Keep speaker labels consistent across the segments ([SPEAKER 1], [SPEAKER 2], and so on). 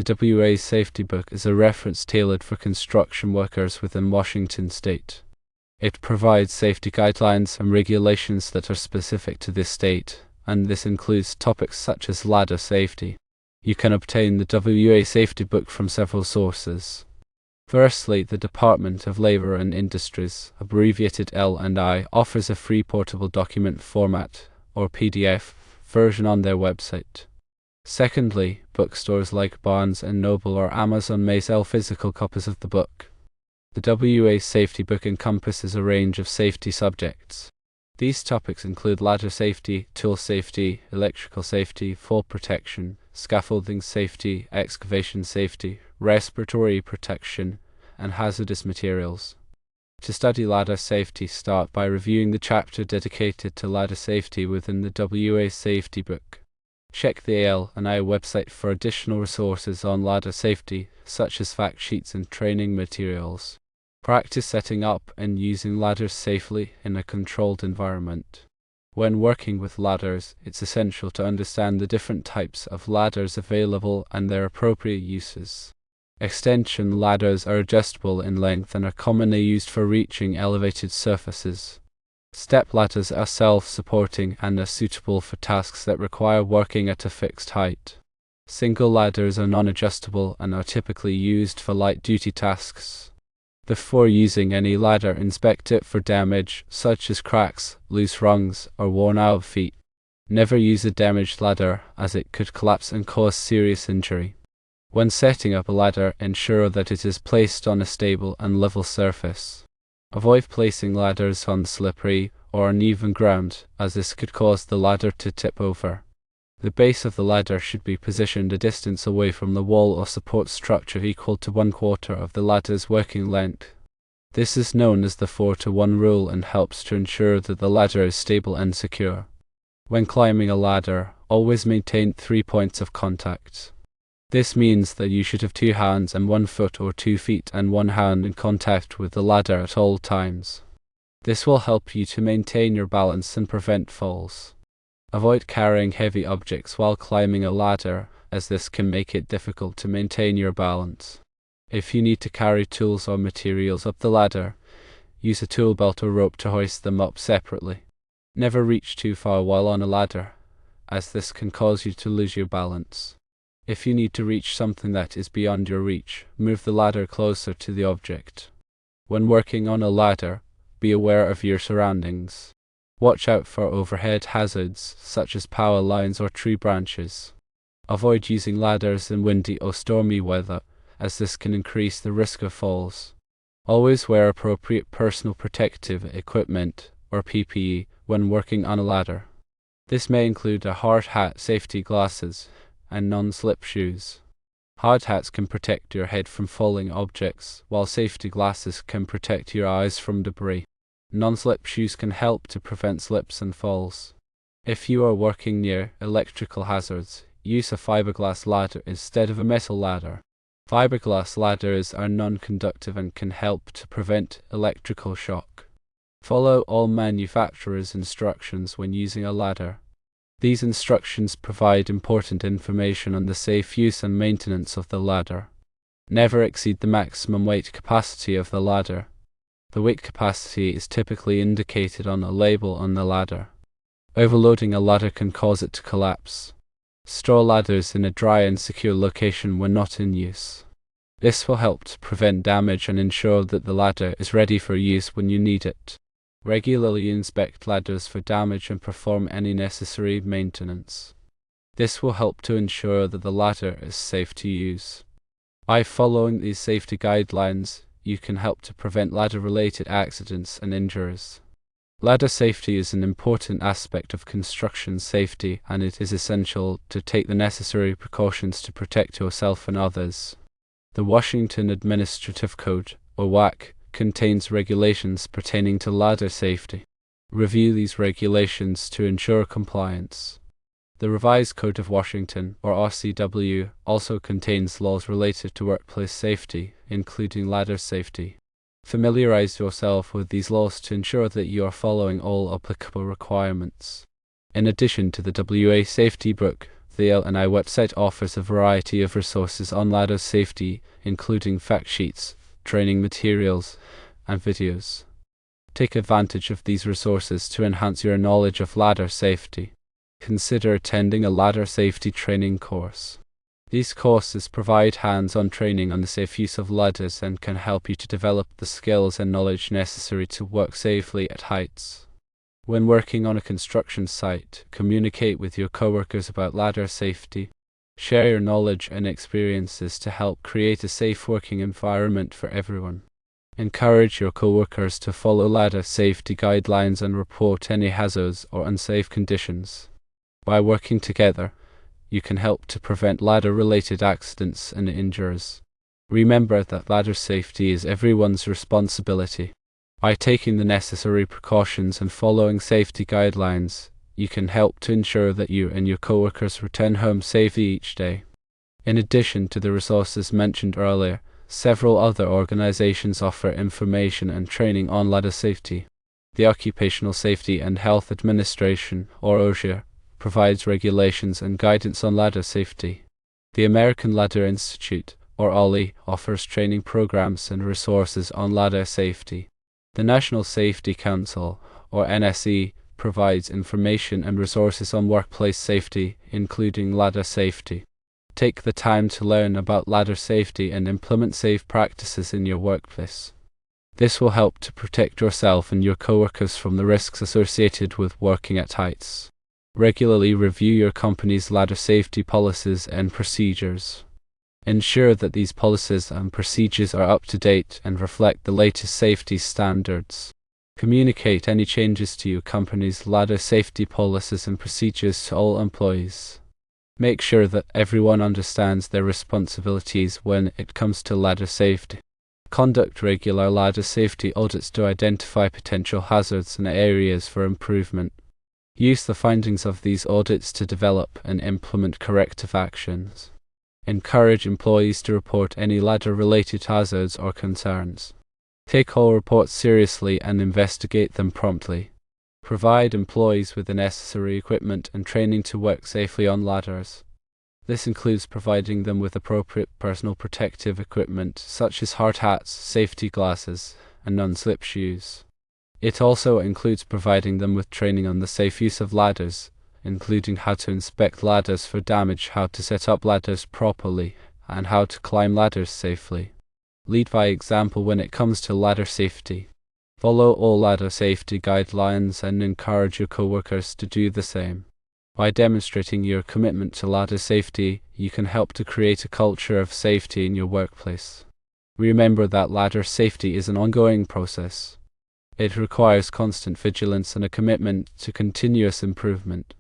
[SPEAKER 1] The WA Safety Book is a reference tailored for construction workers within Washington state. It provides safety guidelines and regulations that are specific to this state, and this includes topics such as ladder safety. You can obtain the WA Safety Book from several sources. Firstly, the Department of Labor and Industries, abbreviated L&I, offers a free portable document format, or PDF, version on their website. Secondly, bookstores like Barnes & Noble or Amazon may sell physical copies of the book. The WA Safety Book encompasses a range of safety subjects. These topics include ladder safety, tool safety, electrical safety, fall protection, scaffolding safety, excavation safety, respiratory protection, and hazardous materials. To study ladder safety, start by reviewing the chapter dedicated to ladder safety within the WA Safety Book. Check the L&I website for additional resources on ladder safety, such as fact sheets and training materials. Practice setting up and using ladders safely in a controlled environment. When working with ladders, it's essential to understand the different types of ladders available and their appropriate uses. Extension ladders are adjustable in length and are commonly used for reaching elevated surfaces. Step ladders are self-supporting and are suitable for tasks that require working at a fixed height. Single ladders are non-adjustable and are typically used for light-duty tasks. Before using any ladder, inspect it for damage, such as cracks, loose rungs, or worn-out feet. Never use a damaged ladder, as it could collapse and cause serious injury. When setting up a ladder, ensure that it is placed on a stable and level surface. Avoid placing ladders on slippery or uneven ground, as this could cause the ladder to tip over. The base of the ladder should be positioned a distance away from the wall or support structure equal to 1/4 of the ladder's working length. This is known as the 4-to-1 rule and helps to ensure that the ladder is stable and secure. When climbing a ladder, always maintain 3 points of contact. This means that you should have 2 hands and 1 foot or 2 feet and 1 hand in contact with the ladder at all times. This will help you to maintain your balance and prevent falls. Avoid carrying heavy objects while climbing a ladder, as this can make it difficult to maintain your balance. If you need to carry tools or materials up the ladder, use a tool belt or rope to hoist them up separately. Never reach too far while on a ladder, as this can cause you to lose your balance. If you need to reach something that is beyond your reach, move the ladder closer to the object. When working on a ladder, be aware of your surroundings. Watch out for overhead hazards, such as power lines or tree branches. Avoid using ladders in windy or stormy weather, as this can increase the risk of falls. Always wear appropriate personal protective equipment, or PPE, when working on a ladder. This may include a hard hat, safety glasses, and non-slip shoes. Hard hats can protect your head from falling objects, while safety glasses can protect your eyes from debris. Non-slip shoes can help to prevent slips and falls. If you are working near electrical hazards, use a fiberglass ladder instead of a metal ladder. Fiberglass ladders are non-conductive and can help to prevent electrical shock. Follow all manufacturers' instructions when using a ladder. These instructions provide important information on the safe use and maintenance of the ladder. Never exceed the maximum weight capacity of the ladder. The weight capacity is typically indicated on a label on the ladder. Overloading a ladder can cause it to collapse. Store ladders in a dry and secure location when not in use. This will help to prevent damage and ensure that the ladder is ready for use when you need it. Regularly inspect ladders for damage and perform any necessary maintenance. This will help to ensure that the ladder is safe to use. By following these safety guidelines, you can help to prevent ladder-related accidents and injuries. Ladder safety is an important aspect of construction safety, and it is essential to take the necessary precautions to protect yourself and others. The Washington Administrative Code, or WAC, contains regulations pertaining to ladder safety. Review these regulations to ensure compliance. The Revised Code of Washington, or RCW, also contains laws related to workplace safety, including ladder safety. Familiarize yourself with these laws to ensure that you are following all applicable requirements. In addition to the WA Safety Book, The LNI website offers a variety of resources on ladder safety, including fact sheets, training materials, and videos. Take advantage of these resources to enhance your knowledge of ladder safety. Consider attending a ladder safety training course. These courses provide hands-on training on the safe use of ladders and can help you to develop the skills and knowledge necessary to work safely at heights. When working on a construction site, communicate with your coworkers about ladder safety. Share your knowledge and experiences to help create a safe working environment for everyone. Encourage your coworkers to follow ladder safety guidelines and report any hazards or unsafe conditions. By working together, you can help to prevent ladder-related accidents and injuries. Remember that ladder safety is everyone's responsibility. By taking the necessary precautions and following safety guidelines, you can help to ensure that you and your coworkers return home safely each day. In addition to the resources mentioned earlier, several other organizations offer information and training on ladder safety. The Occupational Safety and Health Administration, or OSHA, provides regulations and guidance on ladder safety. The American Ladder Institute, or OLLI, offers training programs and resources on ladder safety. The National Safety Council, or NSE, provides information and resources on workplace safety, including ladder safety. Take the time to learn about ladder safety and implement safe practices in your workplace. This will help to protect yourself and your coworkers from the risks associated with working at heights. Regularly review your company's ladder safety policies and procedures. Ensure that these policies and procedures are up to date and reflect the latest safety standards. Communicate any changes to your company's ladder safety policies and procedures to all employees. Make sure that everyone understands their responsibilities when it comes to ladder safety. Conduct regular ladder safety audits to identify potential hazards and areas for improvement. Use the findings of these audits to develop and implement corrective actions. Encourage employees to report any ladder-related hazards or concerns. Take all reports seriously and investigate them promptly. Provide employees with the necessary equipment and training to work safely on ladders. This includes providing them with appropriate personal protective equipment such as hard hats, safety glasses, and non-slip shoes. It also includes providing them with training on the safe use of ladders, including how to inspect ladders for damage, how to set up ladders properly, and how to climb ladders safely. Lead by example when it comes to ladder safety. Follow all ladder safety guidelines and encourage your coworkers to do the same. By demonstrating your commitment to ladder safety, you can help to create a culture of safety in your workplace. Remember that ladder safety is an ongoing process. It requires constant vigilance and a commitment to continuous improvement.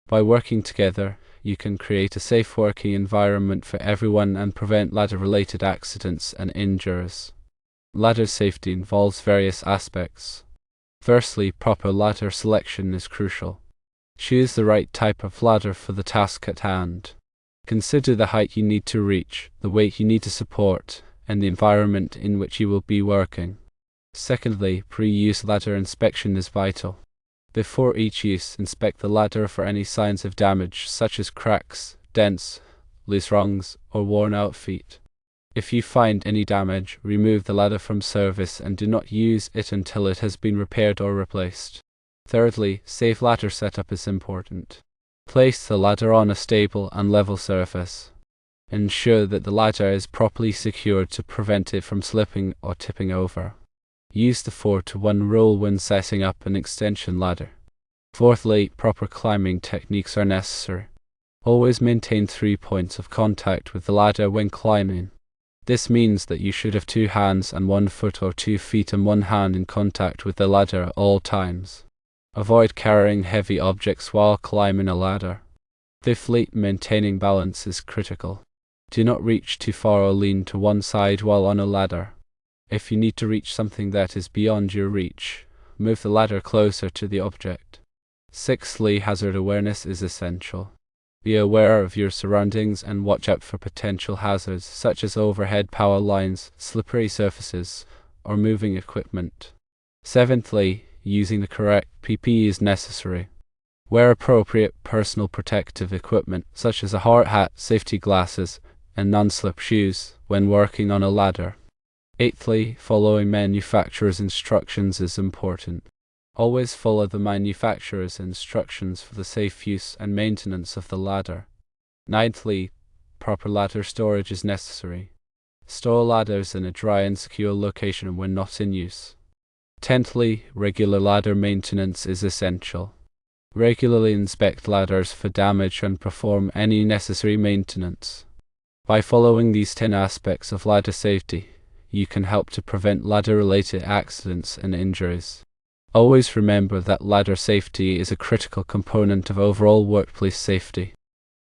[SPEAKER 1] By working together, you can create a safe working environment for everyone and prevent ladder-related accidents and injuries. Ladder safety involves various aspects. Firstly, proper ladder selection is crucial. Choose the right type of ladder for the task at hand. Consider the height you need to reach, the weight you need to support, and the environment in which you will be working. Secondly, pre-use ladder inspection is vital. Before each use, inspect the ladder for any signs of damage, such as cracks, dents, loose rungs, or worn-out feet. If you find any damage, remove the ladder from service and do not use it until it has been repaired or replaced. Thirdly, safe ladder setup is important. Place the ladder on a stable and level surface. Ensure that the ladder is properly secured to prevent it from slipping or tipping over. Use the 4-to-1 rule when setting up an extension ladder. Fourthly, proper climbing techniques are necessary. Always maintain 3 points of contact with the ladder when climbing. This means that you should have 2 hands and 1 foot or 2 feet and 1 hand in contact with the ladder at all times. Avoid carrying heavy objects while climbing a ladder. Fifthly, maintaining balance is critical. Do not reach too far or lean to one side while on a ladder. If you need to reach something that is beyond your reach, move the ladder closer to the object. Sixthly, hazard awareness is essential. Be aware of your surroundings and watch out for potential hazards such as overhead power lines, slippery surfaces, or moving equipment. Seventhly, using the correct PPE is necessary. Wear appropriate personal protective equipment such as a hard hat, safety glasses, and non-slip shoes when working on a ladder. Eighthly, following manufacturer's instructions is important. Always follow the manufacturer's instructions for the safe use and maintenance of the ladder. Ninthly, proper ladder storage is necessary. Store ladders in a dry and secure location when not in use. Tenthly, regular ladder maintenance is essential. Regularly inspect ladders for damage and perform any necessary maintenance. By following these 10 aspects of ladder safety, you can help to prevent ladder-related accidents and injuries. Always remember that ladder safety is a critical component of overall workplace safety.